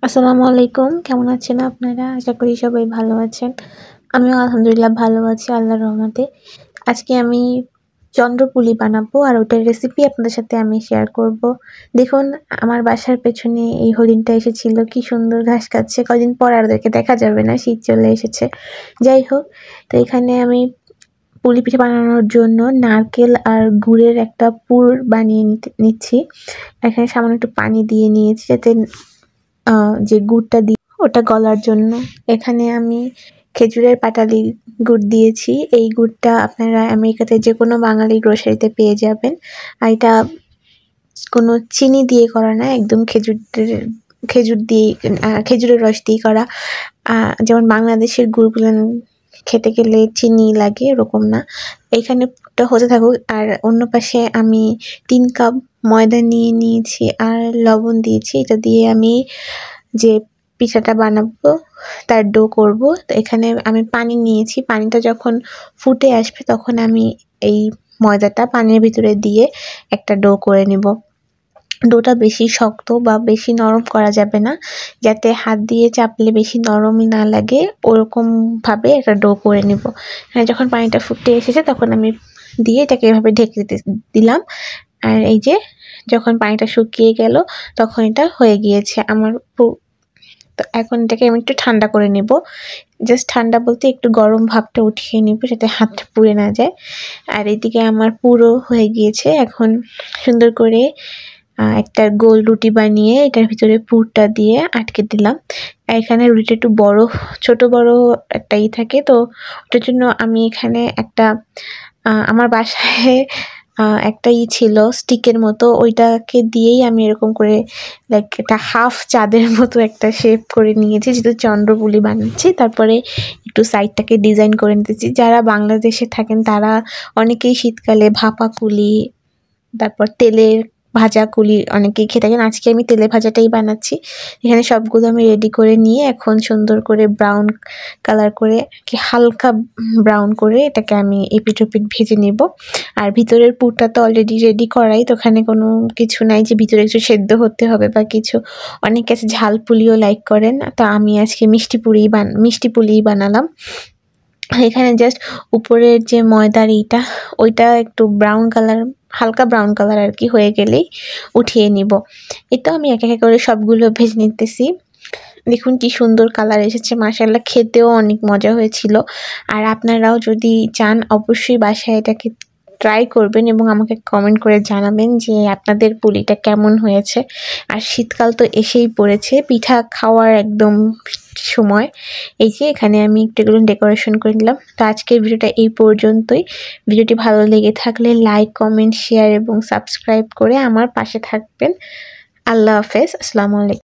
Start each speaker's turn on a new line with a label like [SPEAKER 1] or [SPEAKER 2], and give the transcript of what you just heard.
[SPEAKER 1] আসসালামু আলাইকুম। কেমন আছেন আপনারা? আশা করি সবাই ভালো আছেন। আমিও আলহামদুলিল্লাহ ভালো আছি আল্লাহর রহমতে। আজকে আমি চন্দ্রপুলি বানাবো আর ওটার রেসিপি আপনাদের সাথে আমি শেয়ার করব। দেখুন আমার বাসার পেছনে এই হরিণটা এসেছিল। কি সুন্দর ঘাস খাচ্ছে। কয়দিন পর আর ওদেরকে দেখা যাবে না। শীত চলে এসেছে। যাই হোক, তো এখানে আমি পুলি পিঠা বানানোর জন্য নারকেল আর গুড়ের একটা পুর বানিয়ে নিচ্ছি। এখানে সামান্য একটু পানি দিয়ে নিয়েছি যাতে যে গুড়টা ওটা গলার জন্য। এখানে আমি খেজুরের পাটালি গুড় দিয়েছি। এই গুড়টা আপনারা আমেরিকাতে যেকোনো বাঙালি গ্রোসারিতে পেয়ে যাবেন। আর এটা কোনো চিনি দিয়ে করা না, একদম খেজুরের রস দিয়ে করা। যেমন বাংলাদেশের গুড়গুলো খেতে গেলে চিনি লাগে, এরকম না। এখানে পুরটা হতে থাকুক আর অন্য পাশে আমি 3 কাপ ময়দা নিয়ে নিয়েছি আর লবণ দিয়েছি। এটা দিয়ে আমি যে পিঠাটা বানাবো তার ডো করব। তো এখানে আমি পানি নিয়েছি। পানিটা যখন ফুটে আসবে তখন আমি এই ময়দাটা পানির ভিতরে দিয়ে একটা ডো করে নিব। ডোটা বেশি শক্ত বা বেশি নরম করা যাবে না, যাতে হাত দিয়ে চাপলে বেশি নরম না লাগে, ওরকমভাবে একটা ডো করে নিব। যখন পানিটা ফুটে এসেছে তখন আমি দিয়ে এটাকে এভাবে ঢেকে দিলাম। আর এই যে যখন পানিটা শুকিয়ে গেল তখন এটা হয়ে গিয়েছে আমার। তো এখন এটাকে আমি একটু ঠান্ডা করে নেব। জাস্ট ঠান্ডা বলতে একটু গরম ভাবটা উঠিয়ে নিব যাতে হাতটা পুড়ে না যায়। আর এদিকে আমার পুরো হয়ে গিয়েছে। এখন সুন্দর করে একটা গোল রুটি বানিয়ে এটার ভিতরে পুরটা দিয়ে আটকে দিলাম। এখানে রুটিটা একটু ছোট বড় একটা থাকে, তো ওটার জন্য আমি এখানে একটা আমার বাসায় একটা ছিল স্টিকের মতো, ওইটাকে দিয়েই আমি এরকম করে লাইক একটা হাফ চাঁদের মতো একটা শেপ করে নিয়েছি, যেহেতু চন্দ্রপুলি বানাচ্ছি। তারপরে একটু সাইডটাকে ডিজাইন করে নিতেছি। যারা বাংলাদেশে থাকেন তারা অনেকেই শীতকালে ভাপা কুলি, তারপর তেলের ভাজা কুলি অনেকেই খেয়ে থাকেন। আজকে আমি তেলে ভাজাটাই বানাচ্ছি। এখানে সবগুলো আমি রেডি করে নিয়ে এখন সুন্দর করে ব্রাউন কালার করে, কি হালকা ব্রাউন করে এটাকে আমি এপিট ওপিট ভেজে নেব। আর ভিতরের পুরটা তো অলরেডি রেডি করাই, তো ওখানে কোনো কিছু নাই যে ভিতরে একটু সেদ্ধ হতে হবে বা কিছু। অনেকে আছে ঝাল পুলিও লাইক করেন, তো আমি আজকে মিষ্টি পুলিই বানালাম। এখানে জাস্ট উপরের যে ময়দার ওইটা একটু ব্রাউন কালার, হালকা ব্রাউন কালার আর কি হয়ে গেলেই উঠিয়ে নিব। এটা আমি এক এক করে সবগুলো ভেজে নিতেছি। দেখুন কি সুন্দর কালার এসেছে, মাশাআল্লাহ, খেতেও অনেক মজা হয়েছিল। আর আপনারাও যদি চান অবশ্যই বাসায় এটাকে ট্রাই করবেন এবং আমাকে কমেন্ট করে জানাবেন যে আপনাদের পুলিটা কেমন হয়েছে। আর শীতকাল তো এসেই পড়েছে, পিঠা খাওয়ার একদম সময়। এই যে এখানে আমি একটু এগুলো ডেকোরেশন করে নিলাম। তো আজকের ভিডিওটা এই পর্যন্তই। ভিডিওটি ভালো লেগে থাকলে লাইক, কমেন্ট, শেয়ার এবং সাবস্ক্রাইব করে আমার পাশে থাকবেন। আল্লাহ হাফেজ। আসসালামু আলাইকুম।